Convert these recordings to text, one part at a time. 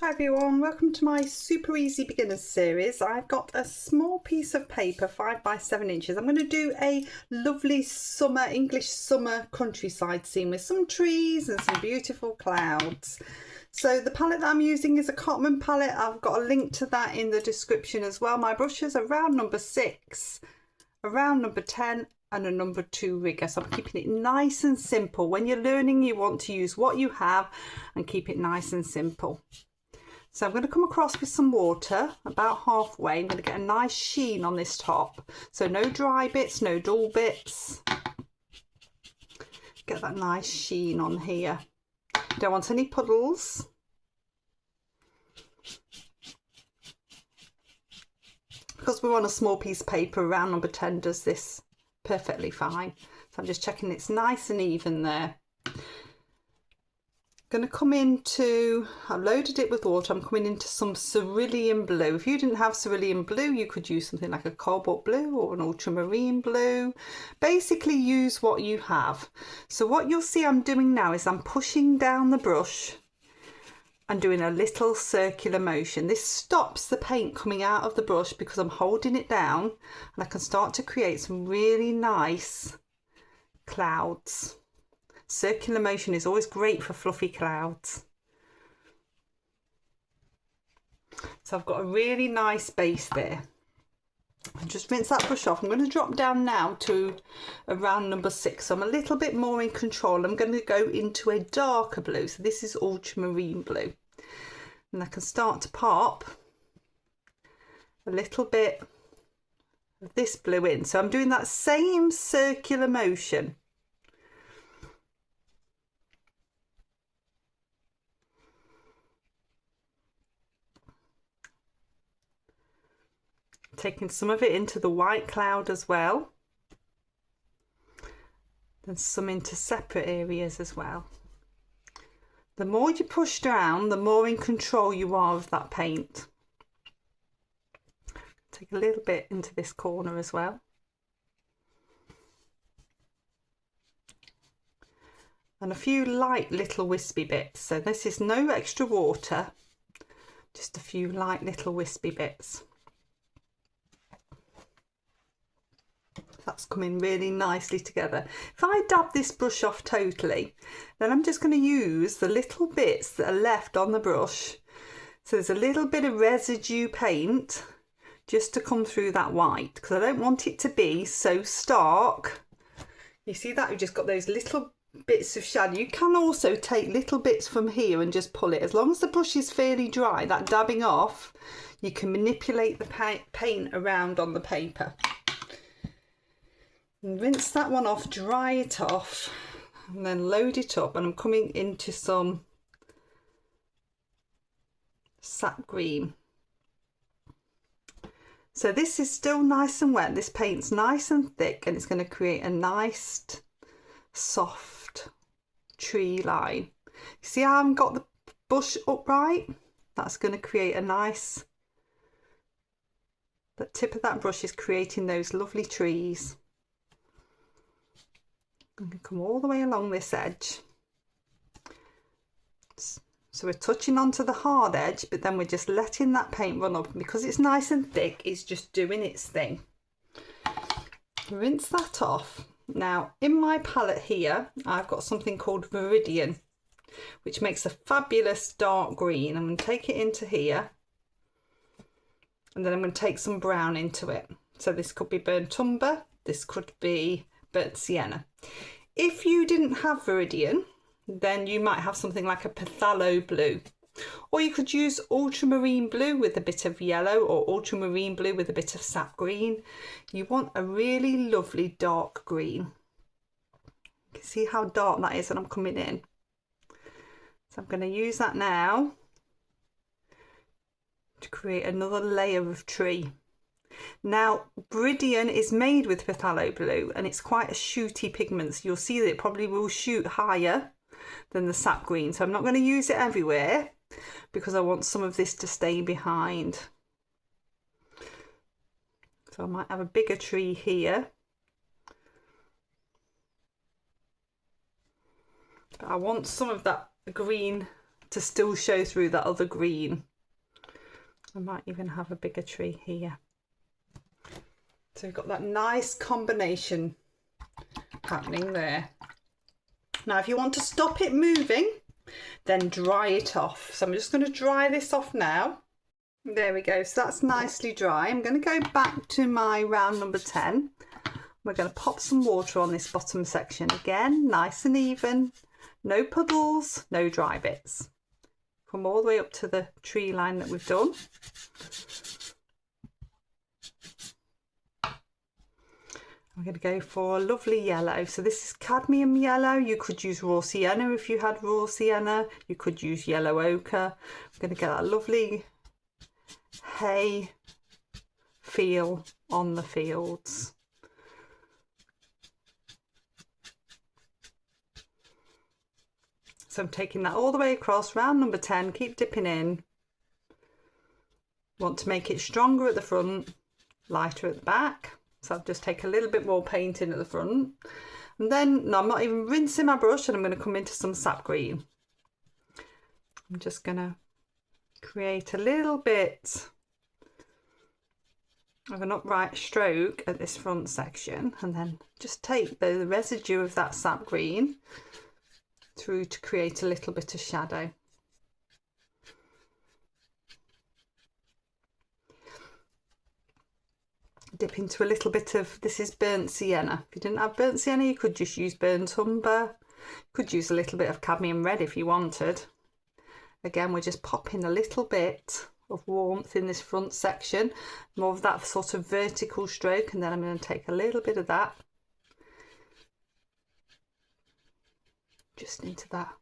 Hi everyone, welcome to my super easy beginners series. I've got a small piece of paper, 5 by 7 inches. I'm going to do a lovely summer, English summer countryside scene with some trees and some beautiful clouds. So the palette that I'm using is a Cotman palette. I've got a link to that in the description as well. My brushes are round number 6, a round number 10 and a number 2 rigger. So I'm keeping it nice and simple. When you're learning, you want to use what you have and keep it nice and simple. So I'm going to come across with some water about halfway. I'm going to get a nice sheen on this top. So no dry bits, no dull bits. Get that nice sheen on here. Don't want any puddles. Because we're on a small piece of paper, round number 10 does this perfectly fine. So I'm just checking it's nice and even there. Going to come into, I've loaded it with water, I'm coming into some cerulean blue. If you didn't have cerulean blue, you could use something like a cobalt blue or an ultramarine blue. Basically use what you have. So what you'll see I'm doing now is I'm pushing down the brush and doing a little circular motion. This stops the paint coming out of the brush because I'm holding it down, and I can start to create some really nice clouds. Circular motion is always great for fluffy clouds. So I've got a really nice base there. And just rinse that brush off. I'm going to drop down now to around number 6. So I'm a little bit more in control. I'm going to go into a darker blue. So this is ultramarine blue. And I can start to pop a little bit of this blue in. So I'm doing that same circular motion. Taking some of it into the white cloud as well, and some into separate areas as well. The more you push down, the more in control you are of that paint. Take a little bit into this corner as well. And a few light little wispy bits. So this is no extra water, just a few light little wispy bits. That's coming really nicely together. If I dab this brush off totally, then I'm just going to use the little bits that are left on the brush. So there's a little bit of residue paint just to come through that white, because I don't want it to be so stark. You see that? We've just got those little bits of shadow. You can also take little bits from here and just pull it. As long as the brush is fairly dry, that dabbing off, you can manipulate the paint around on the paper. And rinse that one off, dry it off, and then load it up. And I'm coming into some sap green. So this is still nice and wet. This paint's nice and thick, and it's going to create a nice soft tree line. You see how I've got the bush upright? That's going to create a nice, the tip of that brush is creating those lovely trees. I'm going to come all the way along this edge. So we're touching onto the hard edge, but then we're just letting that paint run up. And because it's nice and thick, it's just doing its thing. Rinse that off. Now, in my palette here, I've got something called Viridian, which makes a fabulous dark green. I'm going to take it into here, and then I'm going to take some brown into it. So this could be burnt umber, this could be burnt sienna. If you didn't have Viridian, then you might have something like a phthalo blue, or you could use ultramarine blue with a bit of yellow, or ultramarine blue with a bit of sap green. You want a really lovely dark green. You can see how dark that is, and I'm coming in. So I'm going to use that now to create another layer of tree. Now, Viridian is made with phthalo blue, and it's quite a shooty pigment, so you'll see that it probably will shoot higher than the sap green. So I'm not going to use it everywhere because I want some of this to stay behind. So I might have a bigger tree here, but I want some of that green to still show through that other green. I might even have a bigger tree here. So we've got that nice combination happening there. Now if you want to stop it moving, then dry it off. So I'm just going to dry this off now. There we go, so that's nicely dry. I'm going to go back to my round number 10. We're going to pop some water on this bottom section again, nice and even, no puddles, no dry bits. Come all the way up to the tree line that we've done. I'm going to go for a lovely yellow. So this is cadmium yellow. You could use raw sienna if you had raw sienna. You could use yellow ochre. I'm going to get that lovely hay feel on the fields. So I'm taking that all the way across, round number 10, keep dipping in. Want to make it stronger at the front, lighter at the back. So I'll just take a little bit more paint in at the front. And then, no, I'm not even rinsing my brush, and I'm going to come into some sap green. I'm just going to create a little bit of an upright stroke at this front section, and then just take the residue of that sap green through to create a little bit of shadow. Dip into a little bit of, this is burnt sienna. If you didn't have burnt sienna, you could just use burnt umber. You could use a little bit of cadmium red if you wanted. Again, we're just popping a little bit of warmth in this front section, more of that sort of vertical stroke, and then I'm going to take a little bit of that just into that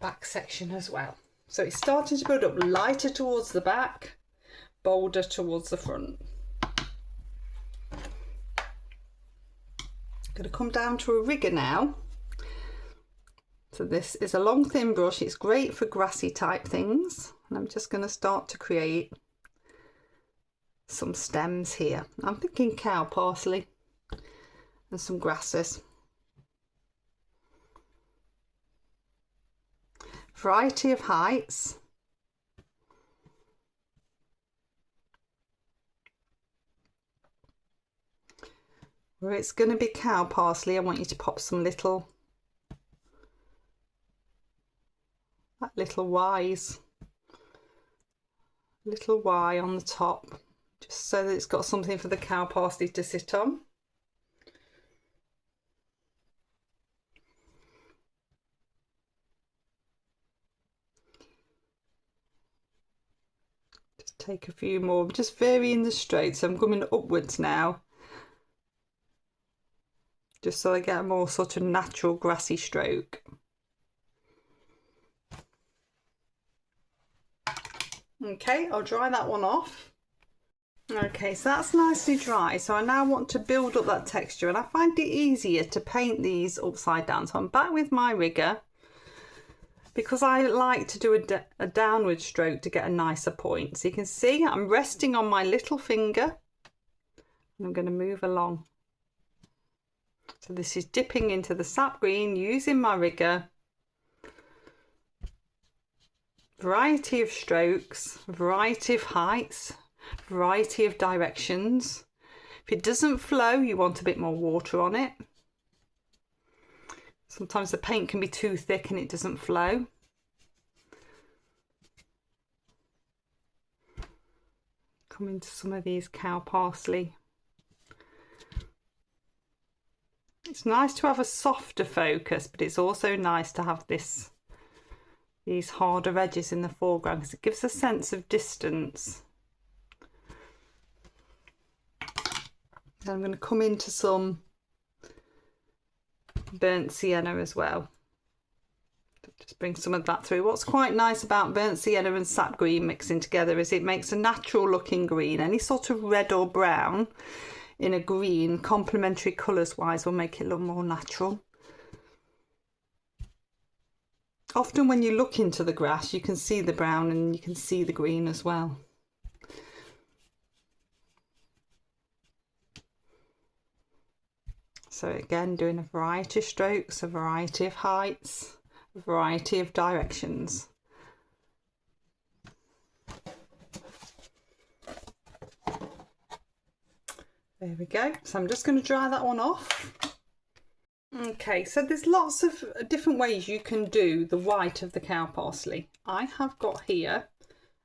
back section as well. So it's starting to build up, lighter towards the back, bolder towards the front. I'm going to come down to a rigger now. So this is a long thin brush. It's great for grassy type things, and I'm just going to start to create some stems here. I'm thinking cow parsley and some grasses. Variety of heights. Where it's going to be cow parsley, I want you to pop some little, little Y's, little Y on the top, just so that it's got something for the cow parsley to sit on. Just take a few more, just varying the strokes. So I'm coming upwards now, just so I get a more sort of natural grassy stroke. Okay, I'll dry that one off. Okay, so that's nicely dry. So I now want to build up that texture, and I find it easier to paint these upside down. So I'm back with my rigger because I like to do a downward stroke to get a nicer point. So you can see I'm resting on my little finger, and I'm going to move along. So this is dipping into the sap green using my rigger. Variety of strokes, variety of heights, variety of directions. If it doesn't flow, you want a bit more water on it. Sometimes the paint can be too thick and it doesn't flow. Come into some of these cow parsley. It's nice to have a softer focus, but it's also nice to have these harder edges in the foreground because it gives a sense of distance. Then I'm going to come into some burnt sienna as well. Just bring some of that through. What's quite nice about burnt sienna and sap green mixing together is it makes a natural looking green. Any sort of red or brown in a green, complementary colours wise, will make it look more natural. Often when you look into the grass, you can see the brown and you can see the green as well. So again, doing a variety of strokes, a variety of heights, a variety of directions. There we go. So I'm just going to dry that one off. Okay, so there's lots of different ways you can do the white of the cow parsley. I have got here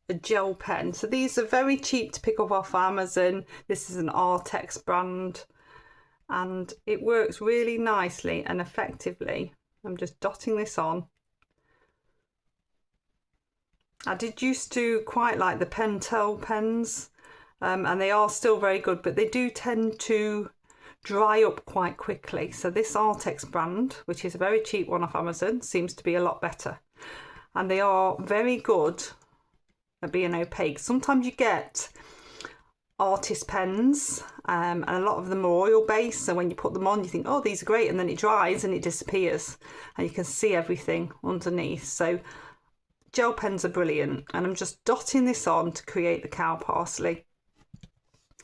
a gel pen. So these are very cheap to pick up off Amazon. This is an Artex brand and it works really nicely and effectively. I'm just dotting this on. I did used to quite like the Pentel pens and they are still very good, but they do tend to dry up quite quickly. So this Artex brand, which is a very cheap one off Amazon, seems to be a lot better. And they are very good at being opaque. Sometimes you get artist pens and a lot of them are oil based, so when you put them on you think, oh, these are great, and then it dries and it disappears and you can see everything underneath. So gel pens are brilliant, and I'm just dotting this on to create the cow parsley.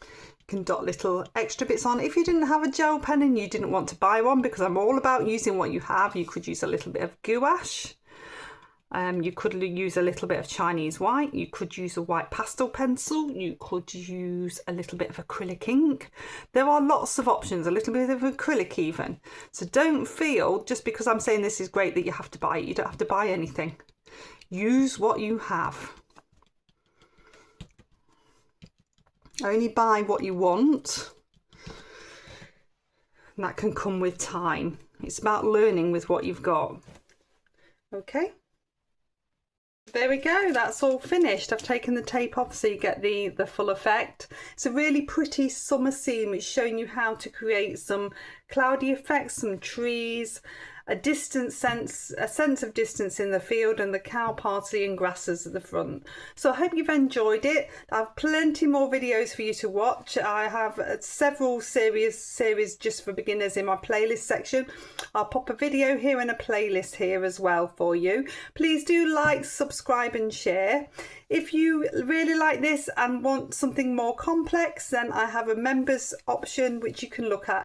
You can dot little extra bits on. If you didn't have a gel pen and you didn't want to buy one, because I'm all about using what you have, you could use a little bit of gouache. You could use a little bit of Chinese white, you could use a white pastel pencil, you could use a little bit of acrylic ink. There are lots of options, a little bit of acrylic even. So don't feel, just because I'm saying this is great, that you have to buy it. You don't have to buy anything. Use what you have. Only buy what you want. And that can come with time. It's about learning with what you've got. Okay. There we go, that's all finished. I've taken the tape off so you get the full effect. It's a really pretty summer scene which is showing you how to create some cloudy effects, some trees, a sense of distance in the field, and the cow parsley and grasses at the front. So I hope you've enjoyed it. I have plenty more videos for you to watch. I have several series just for beginners in my playlist section. I'll pop a video here and a playlist here as well for you. Please do like, subscribe and share. If you really like this and want something more complex, then I have a members option which you can look at.